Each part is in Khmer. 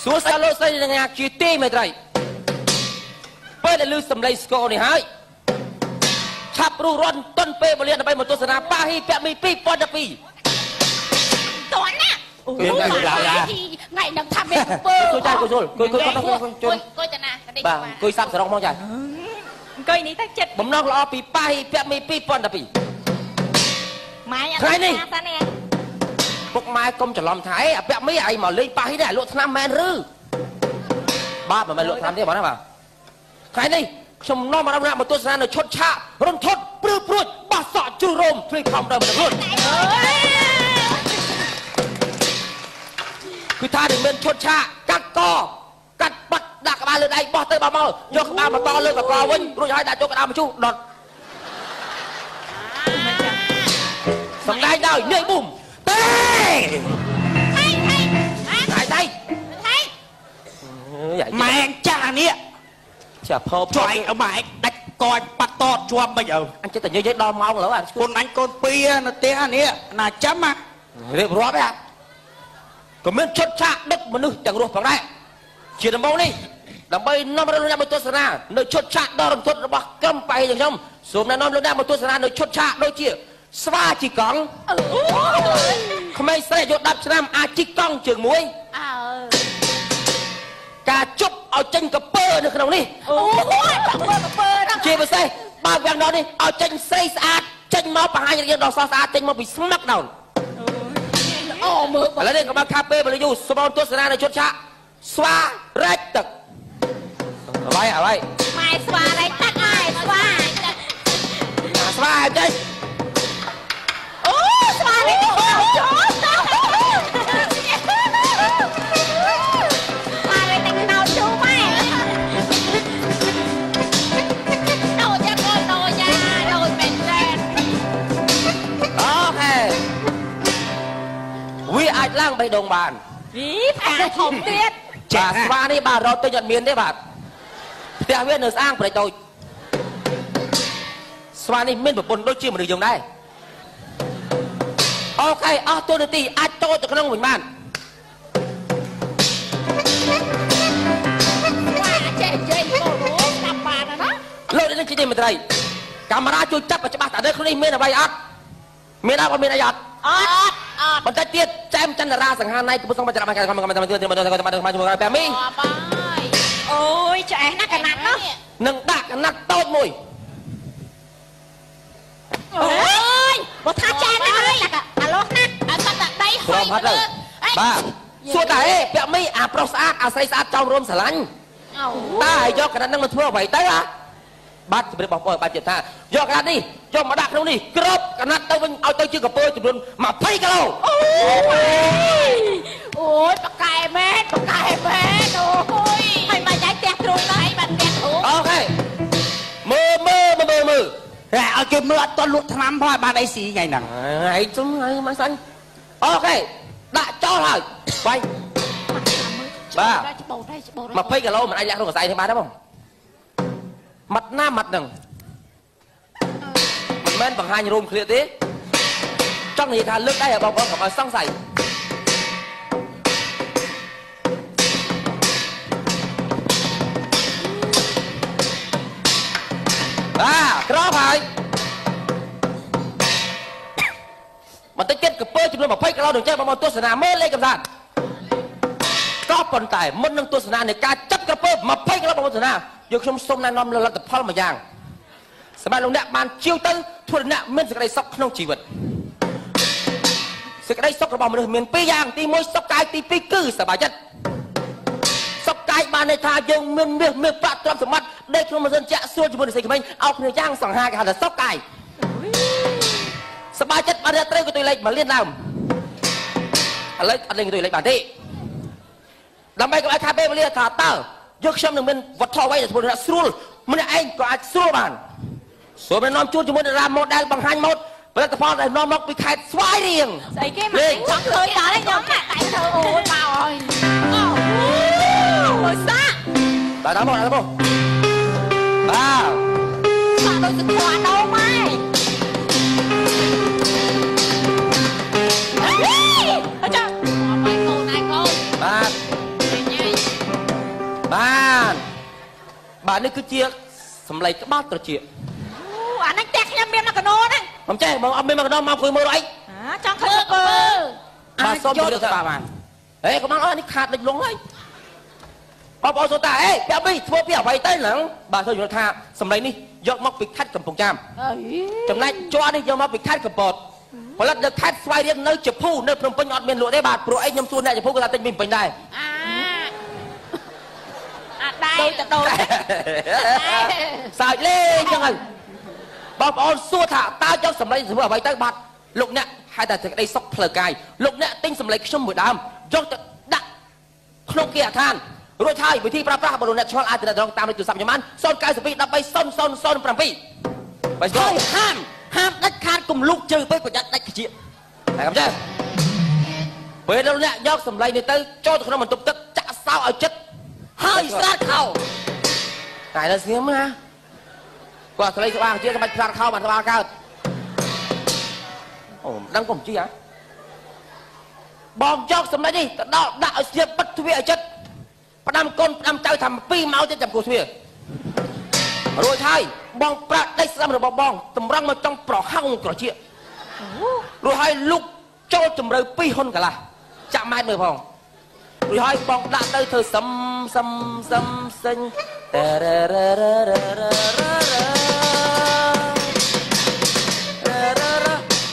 សួរសាឡូស្រីនឹងញ៉ាជាទីមេត្រីពេលដែលលឺសំឡេងស្គរនេះហើយឆាប់រុះរាន់តុនពេលវេលាដើម្បីមកទស្សនាប៉ាហ៊ីពាក់មី2012តន់ណា អូយថ្ងៃនឹងថាមានពើ ជួយចាយគូយល់គួយជួយតាណាកដេក បាទគួយសាប់សរងមកចាយ អង្គុយនេះទៅចិត្ត បំណងល្អពីប៉ាហ៊ីពាក់មី2012 ម៉ែអត់ ថ្ងៃនេះ តានេះ ពុកម៉ែកុំច្រឡំថាអីអាពាក់មីអីមកលេងប៉ាហ៊ីនេះលក់ថ្នាំមែនឬបាទមិនមែនលក់ថ្នាំទេបងណាបាទថ្ងៃនេះខ្ញុំនាំអារម្មណ៍មកទស្សនានៅឈុតឆាករន្ធត់ព្រឺព្រួចបោះសក់ជ្រុះរោមភ្លេចខំដើមមិនរួចគឺថានឹងមានឈុតឆាកកាត់កកាត់បាត់ដាក់ក្បាលលើដៃបោះទៅបោះមកយកក្បាលមកតលើកកវិញរួចហើយដាក់ចូលក្បាលមកជុះដុតសំដែងដោយនាយប៊ូមទេថៃម៉ែចាស់នេះចាផោជួយឲ្យម៉ែដាច់កយបាត់តតជាប់មិនអើអញចិត្តតែនិយាយដល់ម៉ោងឡើយ កូនអញកូនពីរនៅផ្ទះនេះណាចាំរៀបរាប់ទេក៏មានឈុតឆាកដឹកមនុស្សទាំងរស់ផងដែរជាដំបូងនេះដើម្បីនាំលោកអ្នកមកទស្សនានៅឈុតឆាកដ៏រន្ធត់របស់ក្រុមប៉ៃទាំងខ្ញុំសូមណែនាំលោកអ្នកមកទស្សនានៅឈុតឆាកដូចជាស្វាជីកង់ក្មេងស្រីអាយុ10ឆ្នាំអាចជីកង់ជើងមួយការជប់ឲ្យចេញកពើនៅក្នុងនេះអូយកពើហ្នឹងជាពិសេសបើកយ៉ាងដល់នេះឲ្យចេញស្រីស្អាតចេញមកបង្ហាញរឿងដ៏ស្រស់ស្អាតចេញមកពីស្មឹកដោនអូមើលឥឡូវនេះក៏បានខាពេលវេលាយូរសូមទស្សនានៅឈុតឆាកស្វារែកទឹកអ្វីម៉ែស្វារែកទឹកហើយស្វាឲ្យចេញអូស្វារែកទឹកចូលអាចឡើងបេះដូងបានផ្កាធំទៀតបាទស្វានេះបាទរត់ទៅអត់មានទេបាទផ្ទះវានៅស្អាងប្រេចតូចស្វានេះមានប្រពន្ធដូចជាមនុស្សយើងដែរអូខេអស់ទូនាទីអាចចូលទៅក្នុងវិញបានចេះចូលតាមបានណាលោកនេះជាទីមន្ត្រីកាមេរ៉ាជួយចាប់ឲ្យច្បាស់តើនៅក្នុងនេះមានអ្វីអត់មានអត់មានអីអត់បន្តិចទៀតចែមចន្ទរាសង្ហាណៃពុទ្ធសម្បត្តិរបស់កម្មកម្មតាមទៀតមកប៉ែមីអូយឆ្អែតណាស់កណាត់នោះនឹងដាក់កណាត់តូចមួយអូយបើថាចែមណាស់ហើយអាឡូណាស់អត់ដាក់ដៃហុយបាទសួរតាអេពាក់មីអាប្រុសស្អាតអាស្រីស្អាតចោមរោមស្រឡាញ់តាឲ្យយកកណាត់នឹងមកធ្វើអ្វីទៅបាទជម្រាបបងប្អូនបាទជិតថាយកកណាត់នេះយកមកដាក់ក្នុងនេះក្របកណាត់ទៅវិញឲ្យទៅជាកពើចំនួន20គីឡូអូយបកកែមែនអូយហើយមកយាយផ្ទះគ្រូណៃបាត់ផ្ទះគ្រូអូខេមើលឲ្យគេមើលអត់តលក់ថ្នាំផងបានអីស៊ីថ្ងៃហ្នឹងហើយជុំហើយមកសាញ់អូខេដាក់ចោលហើយបាយបាទ20គីឡូមិនអាចលាក់ក្នុងកសែទេបានទេបងម៉ាត់ណាម៉ាត់ហ្នឹងមិនមែនបង្ហាញរោមឃ្លៀតទេចង់និយាយថាលើកដៃឲ្យបងប្អូនកុំឲ្យសង្ស័យក្រោបហើយបន្តិចទៀតកពើចំនួន20គីឡូនឹងចេះបងប្អូនទស្សនាមើលលេខកំសាន្តក៏ប៉ុន្តែមុននឹងទស្សនានៃការចាប់កពើ20គីឡូបងប្អូនទស្សនាយកខ្ញុំសូមណែនាំលទ្ធផលមួយយ៉ាងសម្រាប់លោកអ្នកបានជាវទៅធ្វើអ្នកមានសេចក្តីសុខក្នុងជីវិតសេចក្តីសុខរបស់មនុស្សមាន2យ៉ាងទី1សុខកាយទី2គឺសប្បាយចិត្តសុខកាយបានន័យថាយើងមានប្រាក់ទ្រព្យសម្បត្តិដេកក្នុងម៉ាស៊ីនចាក់ស្រួលជាមួយនឹងស្រីក្មេងអោបគ្នាយ៉ាងសង្ហាគេហៅថាសុខកាយសប្បាយចិត្តបានត្រូវក៏ទៅលេខ1លានដើមឥឡូវអត់លេងទៅលេខបានទេដើម្បីកុំឲ្យខាតពេលវេលាថាតើយកខ្ញុំនឹងមានវត្ថុអ្វីដែលធ្វើឲ្យស្រួលម្នាក់ឯងក៏អាចស្រួលបានសូមណែនាំជួនជាមួយតារា model បង្ហាញម៉ូដផលិតផលដែលនាំមកពីខេត្តស្វាយរៀងស្អីគេមកចង់ឃើញដល់ខ្ញុំតែធ្វើអូយមកអើយអូយសាដល់មកបាទសាដូចស្គាល់ដល់ម៉ែអញ្ចឹងមកបាយកូនឯងកូនបាទ បាទនេះគឺជាសម្លេងក្បាលត្រចៀក អាហ្នឹងតែខ្ញុំមានមកកណោហ្នឹង មិនចេះបងអត់មានមកដល់មកអង្គុយមើលអី ចង់ឃើញបើ បាទសូមជម្រាបថាបាទហេកុំអត់នេះខាតដេញលងហើយបងប្អូនសូមតាអេពាក់បីធ្វើពីអ្វីទៅហ្នឹងបាទសូមជម្រាបថាសម្លេងនេះយកមកពីខេត្តកំពង់ចាមចំណែកជ័រនេះយកមកពីខេត្តកំពតផលិតនៅខេត្តស្វាយរៀងនៅជភូនៅភ្នំពេញអត់មានលក់ទេបាទព្រោះអីខ្ញុំសួរអ្នកជភូគាត់ថាទិញពីភ្នំពេញដែរ អាដែរទៅដូរ សើចលេងចឹងហើយបងប្អូនសួរថាតើយកសម្លេងធ្វើអ្វីទៅបាទលោកអ្នកហៅថាសេចក្តីសុខផ្លូវកាយលោកអ្នកទិញសម្លេងខ្ញុំមួយដើមយកទៅដាក់ក្នុងគេអាឋានរួចហើយវិធីប្រើប្រាស់បើលោកអ្នកឆ្លងអាចទៅតាមលេខទូរស័ព្ទខ្ញុំបាន092 13 0007បើស្គាល់ហាមដាច់ខាតកុំលូកជើងពេកប្រយ័ត្នដាច់ខ្ជិះតែកំចាពេលលោកអ្នកយកសម្លេងនេះទៅចូលទៅក្នុងបន្ទប់ទឹកចាក់សោឲ្យចិត្តហើយស្រាតខោតែដល់ស្ងៀមណាគាត់ស្លេងស្បាជាក្បាច់ស្រាតខោបានស្បាកើតអូមិនដឹងកុំជីហ៎បងយកសម្លេងនេះទៅដល់ដាក់ឲ្យស្ងៀមបិទទ្វារឲ្យចិត្តផ្ដាំកូនផ្ដាំចៅថា2ម៉ោងទៀតចាំគូទ្វាររួចហើយបងប្រាក់ដេកស្ដាំរបស់បងតម្រង់មកចង់ប្រហោងក្រជារួចហើយលុកចូលជំរឿ2ហ៊ុនកន្លះចាក់ម៉ែត្រមើលផងរួចហើយបងដាក់ទៅធ្វើសឹមសេញ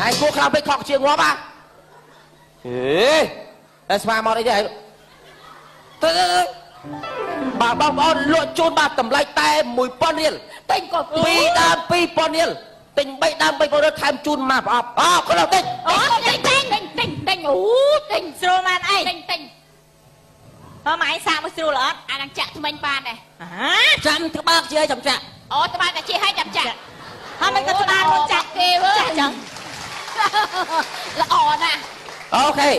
ហើយគួរខ្លាំងពេកខកជាងាប់ហ៎ហេតែស្មាមកអីទេទៅបាទបងប្អូនលក់ជូនបាទតម្លៃតែ 1000 រៀលទិញក៏2ដើម 2000 រៀលទិញ3ដើម 3000 រៀលថែមជូនមកប្រអប់ខ្លួនទិញអូទិញអូទិញស្រួលមែនអីទិញហ៎ម៉ែសាកមកស្រួលអត់អានឹងចាក់ថ្មិញបានដែរចាំក្បាលជាចាំចាក់អូត្បាល់តែជាឲ្យចាំចាក់ហើយមិនក៏ត្បាល់មកចាក់គេវើចាក់ចឹងល្អណាស់អូខេ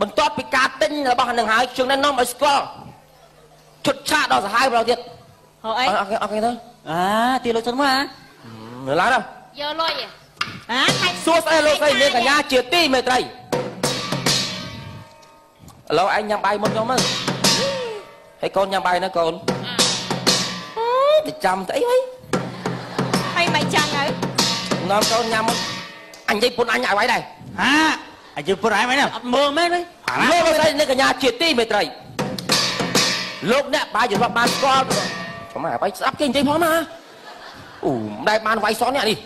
បន្ទាប់ពីការទិញរបស់នឹងហើយជើងណែនាំឲ្យស្គាល់ឈុតឆាកដល់សាហាវប្រហែលទៀតហៅអីអូខេទៅទីលុយសិនមកនៅឡើយដល់យកលុយសួស្ដីលោកស្រីនាងកញ្ញាជាទីមេត្រីឥឡូវឯងញ៉ាំបាយមុនខ្ញុំមើលហើយកូនញ៉ាំបាយណាកូនទៅចាំទៅអីហើយមិនចាំហើយនាំកូនញ៉ាំមុនអញនិយាយពុនអញឲ្យໄວដែរអញជិះពុនអញមែនអត់មើលមែនទេលោកស្រីនាងកញ្ញាជាទីមេត្រីលោកអ្នកបាយជាប់បានស្គាល់ចាំមកបាយស្ដាប់គេនិយាយផងណាអូមិនដែលបានវាយសននេះ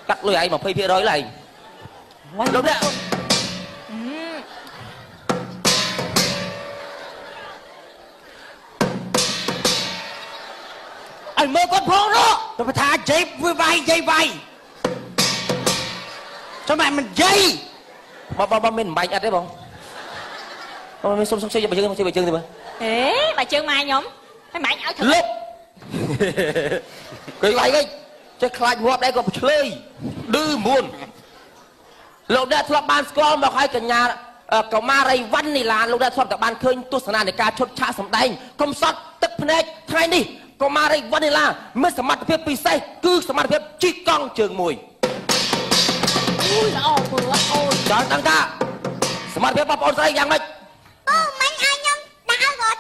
កាត់លុយឯង 20% ឡើយលោកអ្នកឲ្យមើលគាត់ផងនោះទៅថាជ័យវាយចាំមិនយាយបងមានបាញ់អត់ទេបងមានសុំជួយបើជើងទៅមើលអេបើជើងម៉ែខ្ញុំហើយម៉ែឲ្យធ្វើលុបគេវាយវិញចេះខ្លាចងាប់ដែរក៏ឆ្លើយឌឺមួនលោកអ្នកធ្លាប់បានស្គាល់មកហើយកញ្ញាកុមារីវ៉ាន់នីឡាលោកអ្នកធ្លាប់តែបានឃើញទស្សនានៃការឈុតឆាកសម្ដែងកុំសត់ទឹកភ្នែកថ្ងៃនេះកុមារីវ៉ាន់នីឡាមានសមត្ថភាពពិសេសគឺសមត្ថភាពជិះកង់ជើងមួយអូយល្អព្រោះអូយចង់ដឹងថាសមត្ថភាពបងប្អូនស្រីយ៉ាងម៉េចអូមិញឲ្យខ្ញុំដាក់ឲ្យគាត់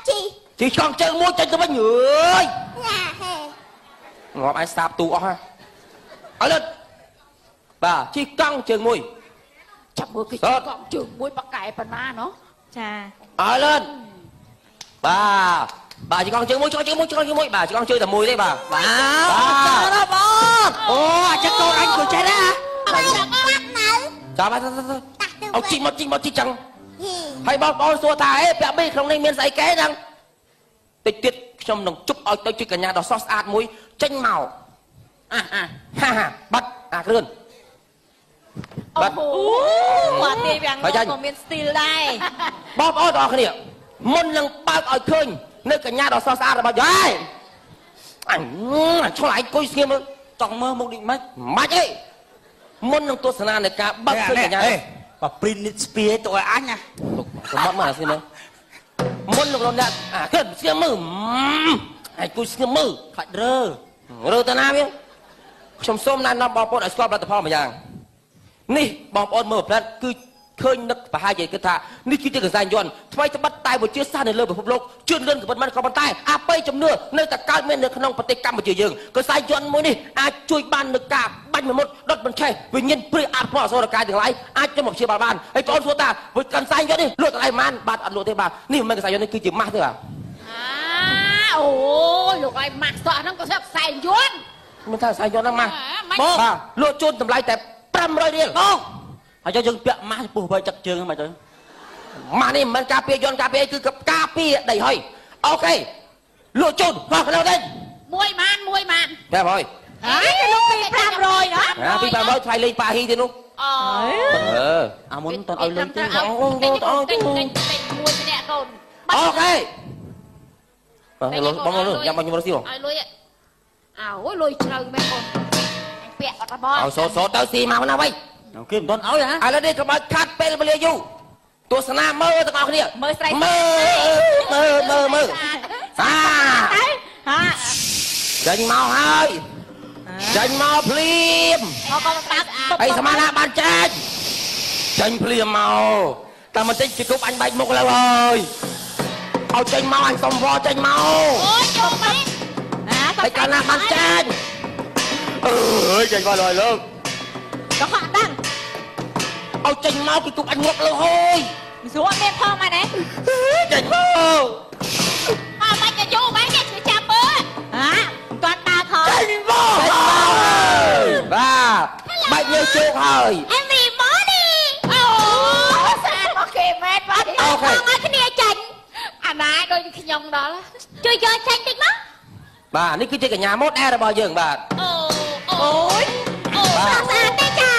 ជិះកង់ជើងមួយចេញទៅវិញអើយងាប់ឯងសាបទូអស់ហ่ะអើលិតបាទជិះកង់ជើងមួយចាប់មើលគេជិះកង់ជើងមួយបកកែប៉ុណ្ណាណោះចាអើលិតបាទជិះកង់ជើងមួយបាទជិះកង់ជើងតែមួយទេបាទចាណាបងអូអាចឹងកូនអញក៏ចេះដែរអត់ដាក់នៅចាំទៅអោជីមកចឹងហើយបងប្អូនសួរថាអេពាក់មីក្នុងនេះមានស្អីគេហ្នឹងតិចទៀតខ្ញុំនឹងជប់ឲ្យទៅជាកញ្ញាដ៏ស្រស់ស្អាតមួយចេញមកបាត់គ្រឿនបាត់អូមកទីវាំងក៏មានស្ទីលដែរបងប្អូនទាំងអស់គ្នាមុននឹងបើកឲ្យឃើញនៅកញ្ញាដ៏ស្រស់ស្អាតរបស់យាយអញឆ្លៃគួយស្ងៀមមើលចង់មើលមុខនេះមិនអីមុននឹងទស្សនានៃការបើកឃើញកញ្ញាបើព្រីនិតស្ពីទៅឲ្យអញកំត់មកស្ងៀមមើលមុននឹងលោកអ្នកឃើញស្ងៀមមើលហើយគួយស្ងៀមមើលខ្លាច់រើទៅណាវាខ្ញុំសូមណែនាំបងប្អូនឲ្យស្គាល់ផលិតផលមួយយ៉ាងនេះបងប្អូនមើលផលិតគឺ ឃើញនឹកប្រហែលជាគិតថានេះគឺជាកសែងយន្តថ្មីត្បិតតែវិជាសាស្ត្រនៅលើពិភពលោកជឿនលឿនក៏ប៉ុន្តែអបិយជំនឿនៅតែកើតមាននៅក្នុងប្រទេសកម្ពុជាយើងកសែងយន្តមួយនេះអាចជួយបាននឹងការបាញ់មុតដុតបញ្ឆេះវិញ្ញាណព្រៃអាត្មាអសុរកាយទាំងឡាយអាចទៅមកព្យាបាលបានហើយបងសួរថាវិកសែងយន្តនេះលក់តម្លៃប៉ុន្មានបាទអត់លក់ទេបាទនេះមិនមែនកសែងយន្តនេះគឺជាម៉ាស់ទេបាទ អូយលោកឲ្យម៉ាក់សក់ហ្នឹងក៏ស្អាប់ខ្សែយន្ត មិនថាខ្សែយន្តហ្នឹងម៉ាស់ បង បាទលក់ជូនតម្លៃតែ500រៀល បងហើយយើងពាក់ម៉ាស់ពុះបើចឹកជើងហ្នឹងមកទៅ ម៉ាស់នេះមិនមែនការពារយន្តការពារគឺការពារដីហើយអូខេលក់ជូនបាទកន្លងទេ មួយម៉ាន តែហើយ ហើយលោកពី500ណា ពី500ថ្លៃលេងប៉ាហ៊ីទេនោះ អូ អាមុនតើឲ្យលេងទី ទិញមួយម្នាក់កូន អូខេបងលុយយ៉ាំមកខ្ញុំរស់ស៊ីបង ឲ្យលុយអូយលុយជ្រៅមែនកូនអញពាក់អត់បង ឲ្យសោទៅស៊ីមកណាវិញ គេមិនទាន់ឲ្យហ៎ ឥឡូវនេះកុំឲ្យខាត់ពេលវេលាយូរទស្សនាមើលទាំងអស់គ្នា មើលស្រី មើលអា ហា ចេញមកហើយចេញមកភ្លាម មកកូនស្ដាប់ ហើយសមាណាបានចាច់ចេញភ្លាមមកតែមិនតិចគេគប់អញបែកមុខលើហើយឲ្យចេញមកអញសុំវល់ចេញមក អូយចូលមកណា ហើយកាលណាបានចាច់អើយចេញមកលើលើក ក៏ហក់ដឹង ឲ្យចេញមកគេគប់អញមុខលើហើយ មិនស្រួលមានផងមកដែរ ចេញមក អើមិនទៅយូរបែរគេចាប់មើលហាមិនទាន់ដើរខោ ចេញមកបាទបែកញើសជោគហើយ Every morning អូស្អាតមកគេមែនបាទអូខេមកគ្នាចាញ់អាណាដូចខ្ញុំដល់ជួយយកចាញ់តិចមក បាទនេះគឺជាកញ្ញាម៉ូតអែរបស់យើងបាទ អូយអូស្អាតទេចា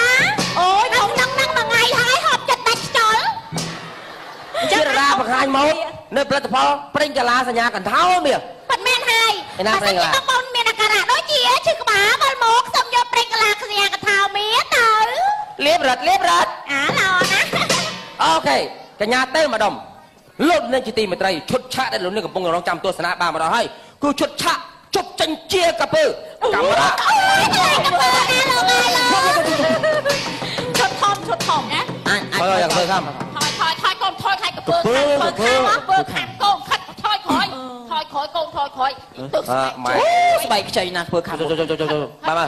អូយក្នុងហ្នឹងមួយថ្ងៃហើយហប់ចិត្តដាច់ខ្យល់ ជារដាបង្ហាញម៉ូតនៅផលិតផលប្រេងកាឡាសញ្ញាកណ្ថោមាស ប៉ិតមែនហើយបើសិនជាបងប្អូនមានអាការៈដូចជាឈឺក្បាលវិលមកសុំយកប្រេងកាឡាខ្សែកថាមីទៅ លេបរត់ អាឡោណា អូខេកញ្ញាទេម្ដុំលោកនឹងជាទីមេត្រីឈុតឆាកដែលលោកនឹងកំពុងរងចាំទស្សនាបានមកដល់ហើយគឺឈុតឆាកជប់ចិញ្ជាកាពើកាមេរ៉ា អូយកាពើណាលោកអើយឈុតធំណា មើលយ៉ាងមើលខំ ថយកូនថយកាពើខាត់កូនខាត់ថយក្រោយកូនថយក្រោយទឹក ម៉ែ ស្បែកខ្ចីណាស់ធ្វើខាត់ បាទបាទ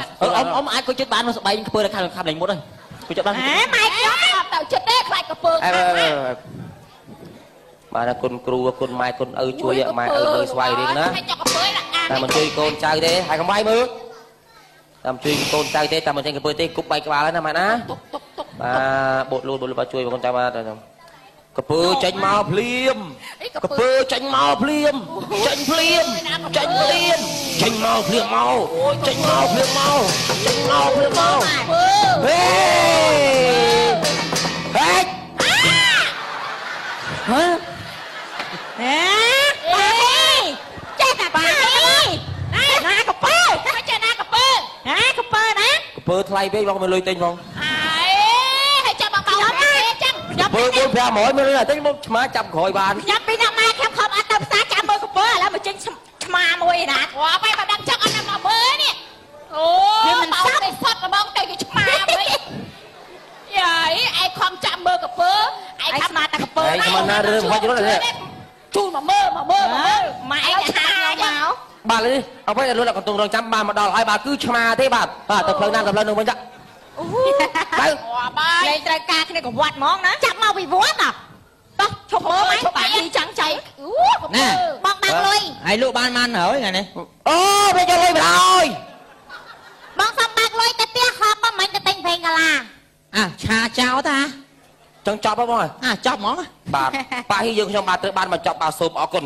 អ៊ំអាចគួយចិត្តបានស្បែកធ្វើតែខាត់លេងមុតហើយគួយចិត្តបាន ម៉ែខ្ញុំអត់ទៅចិត្តទេខ្លាចកាពើខាត់ បាទគុណគ្រូគុណម៉ែគុណឪជួយម៉ែឪមើលស្វាយរៀងណាតែមិនជួយកូនចៅទេហើយកុំវាយមើលតែមិនជួយកូនចៅទេតែមិនចេញកាពើទេគប់បែកក្បាលហើយណាម៉ែណាបាទបូតលូតបាទជួយបងចៅបាទកពើចេញមកភ្លាមកពើចេញមកភ្លាមចេញភ្លាមចេញភ្លាមចេញមកភ្លាមមកចេញមកភ្លាមមកចេញមកភ្លាមមកហេហេ ហ៎ ចេះតែប៉ាណាកាពើមិនចេះណាកាពើណាកាពើណា កពើថ្លៃពេកបងមើលលុយទិញផង អើហើយចាំបងខ្ញុំចាំខ្ញុំ ពើ4-500មើលលុយទិញមកឆ្មាចាប់ក្រោយបាន ខ្ញុំពីអ្នកម៉ែខ្ញុំខំអត់ទៅផ្សារចាំមើលកាពើឥឡូវមកចេញឆ្មាមួយណាអូបែបមិនដឹងចឹងអត់មកមើលនេះអូមិនសោះនេះផុតកំងទៅជាឆ្មាវិញយាយឯងខំចាំមើលកាពើឯងខំមកតែកាពើ ឯងមកណារឿងហុចរត់នេះ ជូនមកមើលម៉ែឯងហាមក បាទនេះអ្វីដែលលោកកំពុងរងចាំបានមកដល់ហើយបាទគឺឆ្មាទេបាទទៅផ្លូវណាក៏ផ្លូវនោះវិញចាទៅ បាយលេងត្រូវការគ្នាកវត្តហ្មងណាចាប់មកពីវត្តតោះឈប់មើលម៉ែបាក់ទីចាំងចៃណាបងបាក់លុយ ហើយលក់បានបានហើយថ្ងៃនេះ អូវាយកលុយមកហើយ បងសុំបាក់លុយទៅផ្ទះហប់មិនទៅទិញពេញកាឡា ឆាចោលតា ចង់ចប់ហ៎បង ចប់ហ្មង បាទប៉ាហ៊ីយើងខ្ញុំបាទត្រូវបានមកចប់បាទសូមអរគុណ